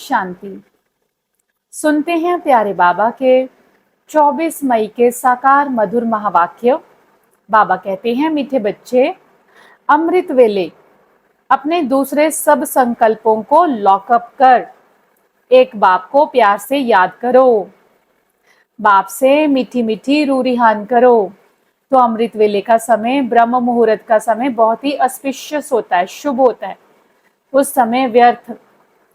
शांति। सुनते हैं प्यारे बाबा के 24 मई के साकार मधुर महावाक्य। बाबा कहते हैं, मीठे बच्चे, अमृत वेले अपने दूसरे सब संकल्पों को लॉकअप कर एक बाप को प्यार से याद करो, बाप से मीठी मीठी रूरिहान करो। तो अमृत वेले का समय, ब्रह्म मुहूर्त का समय बहुत ही ऑस्पिशियस होता है, शुभ होता है। उस समय व्यर्थ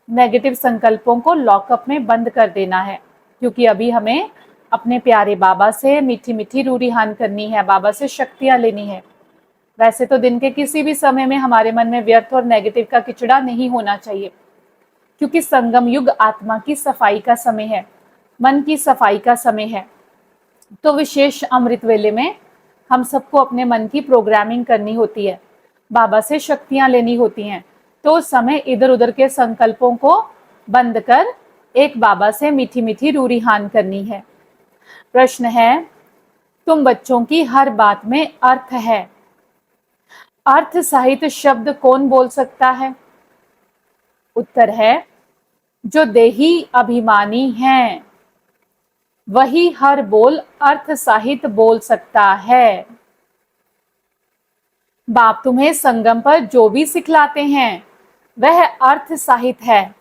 नेगेटिव संकल्पों को लॉकअप में बंद कर देना है, क्योंकि अभी हमें अपने प्यारे बाबा से मीठी मीठी रूरिहान करनी है, बाबा से शक्तियां लेनी है। वैसे तो दिन के किसी भी समय में हमारे मन में व्यर्थ और नेगेटिव का किचड़ा नहीं होना चाहिए, क्योंकि संगम युग आत्मा की सफाई का समय है, मन की सफाई का समय है। तो विशेष अमृत वेले में हम सबको अपने मन की प्रोग्रामिंग करनी होती है, बाबा से शक्तियां लेनी होती हैं। तो उस समय इधर उधर के संकल्पों को बंद कर एक बाबा से मीठी मीठी रूरिहान करनी है। प्रश्न है, तुम बच्चों की हर बात में अर्थ है, अर्थ सहित शब्द कौन बोल सकता है? उत्तर है, जो देही अभिमानी हैं, वही हर बोल अर्थ सहित बोल सकता है। बाप तुम्हें संगम पर जो भी सिखलाते हैं वह अर्थ सहित है।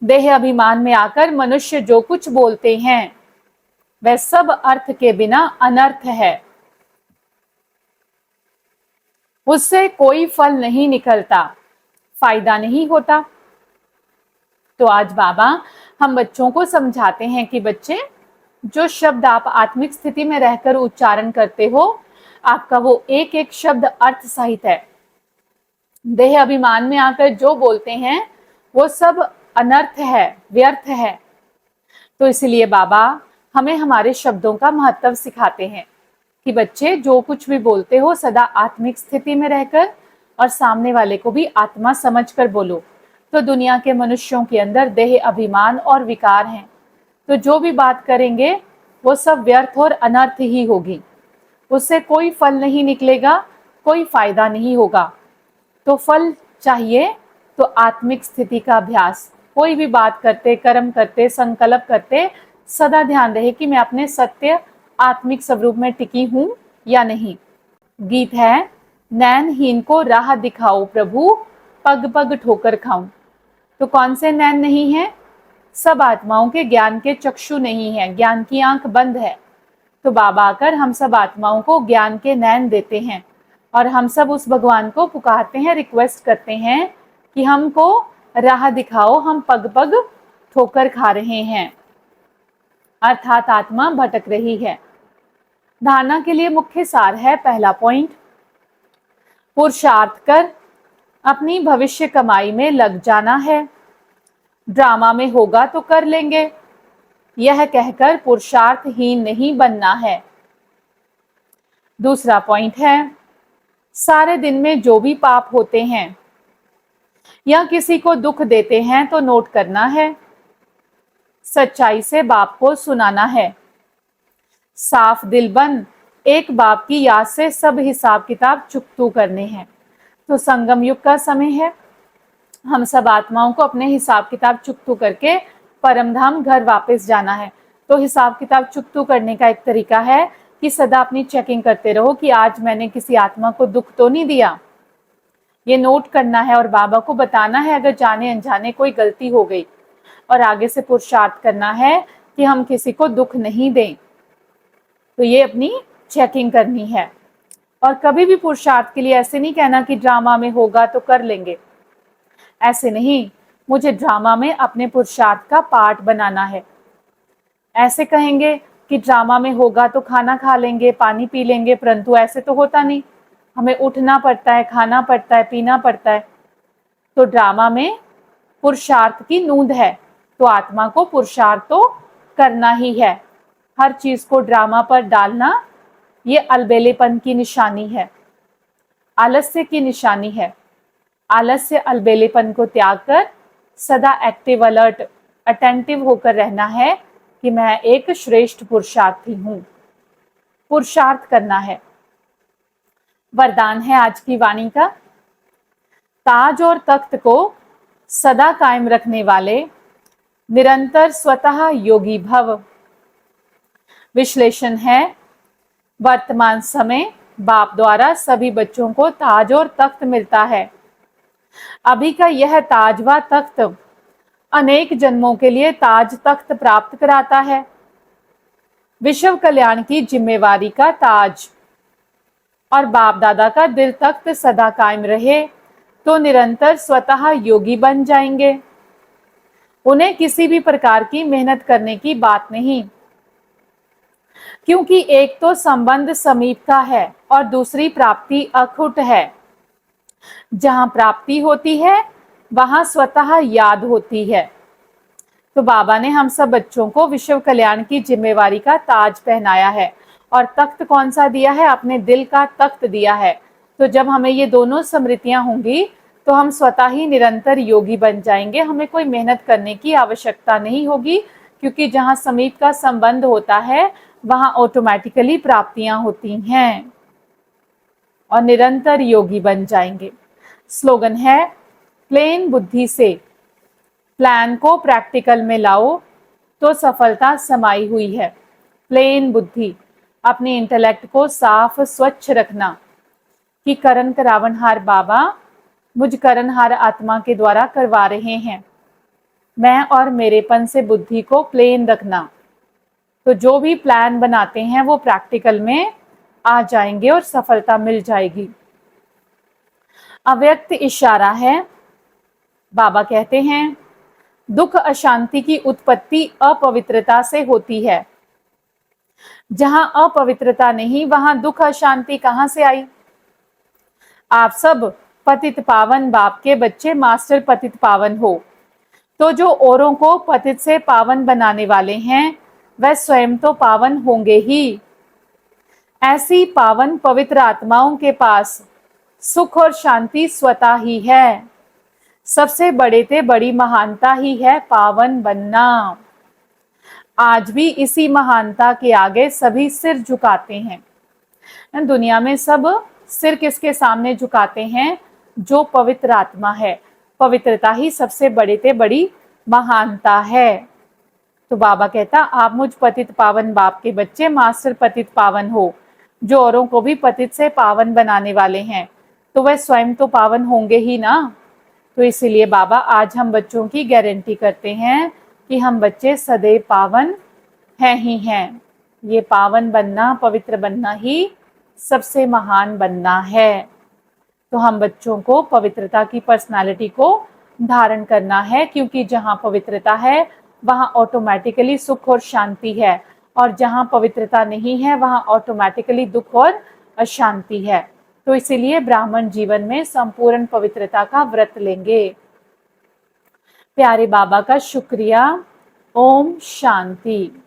देह अभिमान में आकर मनुष्य जो कुछ बोलते हैं वह सब अर्थ के बिना अनर्थ है, उससे कोई फल नहीं निकलता, फायदा नहीं होता। तो आज बाबा हम बच्चों को समझाते हैं कि बच्चे, जो शब्द आप आत्मिक स्थिति में रहकर उच्चारण करते हो, आपका वो एक एक शब्द अर्थ सहित है। देह अभिमान में आकर जो बोलते हैं वो सब अनर्थ है, व्यर्थ है। तो इसलिए बाबा हमें हमारे शब्दों का महत्व सिखाते हैं कि बच्चे, जो कुछ भी बोलते हो सदा आत्मिक स्थिति में रहकर और सामने वाले को भी आत्मा समझकर बोलो। तो दुनिया के मनुष्यों के अंदर देह अभिमान और विकार हैं, तो जो भी बात करेंगे वो सब व्यर्थ और अनर्थ ही होगी, उससे कोई फल नहीं निकलेगा, कोई फायदा नहीं होगा। तो फल चाहिए तो आत्मिक स्थिति का अभ्यास। कोई भी बात करते, कर्म करते, संकल्प करते, सदा ध्यान रहे कि मैं अपने सत्य आत्मिक स्वरूप में टिकी हूं या नहीं। गीत है, नैनहीन को राह दिखाओ प्रभु, पग पग ठोकर खाऊं। तो कौन से नैन नहीं है? सब आत्माओं के ज्ञान के चक्षु नहीं है, ज्ञान की आंख बंद है। तो बाबा आकर हम सब आत्माओं को ज्ञान के नैन देते हैं और हम सब उस भगवान को पुकारते हैं, रिक्वेस्ट करते हैं कि हमको राह दिखाओ, हम पग पग ठोकर खा रहे हैं, अर्थात आत्मा भटक रही है। धारणा के लिए मुख्य सार है, पहला पॉइंट, पुरुषार्थ कर अपनी भविष्य कमाई में लग जाना है। ड्रामा में होगा तो कर लेंगे, यह कहकर पुरुषार्थहीन नहीं बनना है। दूसरा पॉइंट है, सारे दिन में जो भी पाप होते हैं या किसी को दुख देते हैं तो नोट करना है, सच्चाई से बाप को सुनाना है। साफ दिल बन एक बाप की याद से सब हिसाब किताब चुकतू करने हैं। तो संगम युग का समय है, हम सब आत्माओं को अपने हिसाब किताब चुकतू करके परमधाम घर वापस जाना है। तो हिसाब किताब चुकतू करने का एक तरीका है कि सदा अपनी चेकिंग करते रहो कि आज मैंने किसी आत्मा को दुख तो नहीं दिया, ये नोट करना है और बाबा को बताना है अगर जाने अनजाने कोई गलती हो गई, और आगे से पुरुषार्थ करना है कि हम किसी को दुख नहीं दें। तो ये अपनी चेकिंग करनी है। और कभी भी पुरुषार्थ के लिए ऐसे नहीं कहना कि ड्रामा में होगा तो कर लेंगे, ऐसे नहीं, मुझे ड्रामा में अपने पुरुषार्थ का पार्ट बनाना है। ऐसे कहेंगे कि ड्रामा में होगा तो खाना खा लेंगे, पानी पी लेंगे, परंतु ऐसे तो होता नहीं, हमें उठना पड़ता है, खाना पड़ता है, पीना पड़ता है। तो ड्रामा में पुरुषार्थ की नूंद है, तो आत्मा को पुरुषार्थ तो करना ही है। हर चीज को ड्रामा पर डालना ये अलबेलेपन की निशानी है, आलस्य की निशानी है। आलस्य अलबेलेपन को त्याग कर सदा एक्टिव, अलर्ट, अटेंटिव होकर रहना है कि मैं एक श्रेष्ठ पुरुषार्थी हूं। पुरुषार्थ करना है। वरदान है आज की वाणी का, ताज और तख्त को सदा कायम रखने वाले निरंतर स्वतः योगी भव। विश्लेषण है, वर्तमान समय बाप द्वारा सभी बच्चों को ताज और तख्त मिलता है। अभी का यह ताज व तख्त अनेक जन्मों के लिए ताज तख्त प्राप्त कराता है। विश्व कल्याण की जिम्मेवारी का ताज और बाप दादा का दिल तख्त सदा कायम रहे तो निरंतर स्वतः योगी बन जाएंगे। उन्हें किसी भी प्रकार की मेहनत करने की बात नहीं, क्योंकि एक तो संबंध समीप का है और दूसरी प्राप्ति अखुट है। जहां प्राप्ति होती है वहां स्वतः याद होती है। तो बाबा ने हम सब बच्चों को विश्व कल्याण की जिम्मेवारी का ताज पहनाया है और तख्त कौन सा दिया है? अपने दिल का तख्त दिया है। तो जब हमें ये दोनों स्मृतियां होंगी तो हम स्वतः ही निरंतर योगी बन जाएंगे। हमें कोई मेहनत करने की आवश्यकता नहीं होगी, क्योंकि जहां समीप का संबंध होता है वहां ऑटोमेटिकली प्राप्तियां होती हैं और निरंतर योगी बन जाएंगे। स्लोगन है, प्लेन बुद्धि से प्लान को प्रैक्टिकल में लाओ तो सफलता समाई हुई है। प्लेन बुद्धि, अपने इंटेलेक्ट को साफ स्वच्छ रखना कि करण करावनहार बाबा मुझ करणहार आत्मा के द्वारा करवा रहे हैं। मैं और मेरेपन से बुद्धि को प्लेन रखना, तो जो भी प्लान बनाते हैं वो प्रैक्टिकल में आ जाएंगे और सफलता मिल जाएगी। अव्यक्त इशारा है, बाबा कहते हैं दुख अशांति की उत्पत्ति अपवित्रता से होती है। जहां अपवित्रता नहीं वहां दुख अशांति कहां से आई? आप सब पतित पावन बाप के बच्चे मास्टर पतित पावन हो, तो जो औरों को पतित से पावन बनाने वाले हैं वह स्वयं तो पावन होंगे ही। ऐसी पावन पवित्र आत्माओं के पास सुख और शांति स्वतः ही है। सबसे बड़े ते बड़ी महानता ही है पावन बनना। आज भी इसी महानता के आगे सभी सिर झुकाते हैं। दुनिया में सब सिर किसके सामने झुकाते हैं? जो पवित्र आत्मा है। पवित्रता ही सबसे बड़े ते बड़ी महानता है। तो बाबा कहता, आप मुझ पतित पावन बाप के बच्चे मास्टर पतित पावन हो, जो औरों को भी पतित से पावन बनाने वाले हैं, तो वह स्वयं तो पावन होंगे ही ना। तो इसीलिए बाबा आज हम बच्चों की गारंटी करते हैं कि हम बच्चे सदैव पावन हैं ही हैं। ये पावन बनना, पवित्र बनना ही सबसे महान बनना है। तो हम बच्चों को पवित्रता की पर्सनालिटी को धारण करना है, क्योंकि जहाँ पवित्रता है वहाँ ऑटोमेटिकली सुख और शांति है, और जहाँ पवित्रता नहीं है वहाँ ऑटोमेटिकली दुख और अशांति है। तो इसीलिए ब्राह्मण जीवन में संपूर्ण पवित्रता का व्रत लेंगे। प्यारे बाबा का शुक्रिया। ओम शांति।